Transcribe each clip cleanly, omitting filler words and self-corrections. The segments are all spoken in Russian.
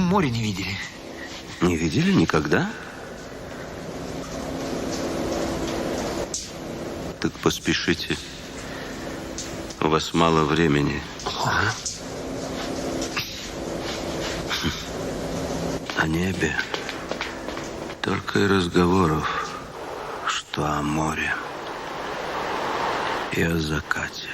море не видели. Не видели никогда? Так поспешите. У вас мало времени. О небе только и разговоров, что о море и о закате.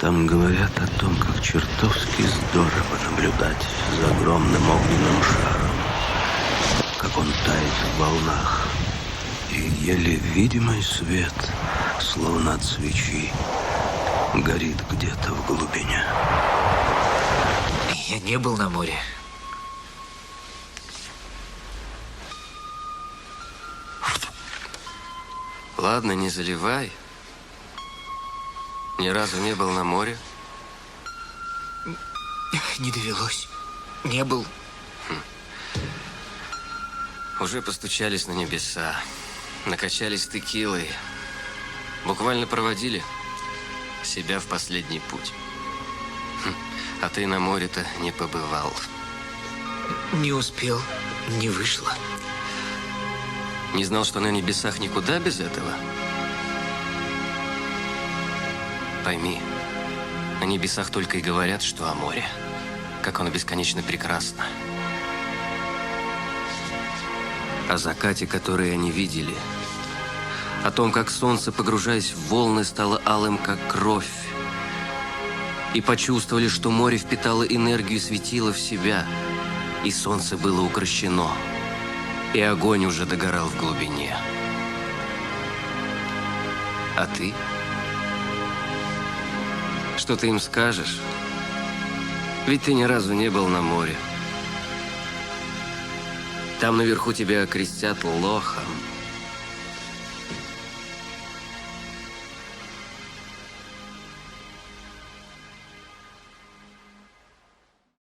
Там говорят о том, как чертовски здорово наблюдать за огромным огненным шаром, как он тает в волнах, и еле видимый свет, словно от свечи, горит где-то в глубине. Я не был на море. Ладно, не заливай. Ни разу не был на море? Не довелось. Не был. Уже постучались на небеса. Накачались текилой. Буквально проводили себя в последний путь. А ты на море-то не побывал. Не успел. Не вышло. Не знал, что на небесах никуда без этого? Пойми, на небесах только и говорят, что о море. Как оно бесконечно прекрасно. О закате, который они видели. О том, как солнце, погружаясь в волны, стало алым, как кровь. И почувствовали, что море впитало энергию светила в себя. И солнце было укрощено. И огонь уже догорал в глубине. А ты? Что ты им скажешь? Ведь ты ни разу не был на море. Там наверху тебя окрестят лохом.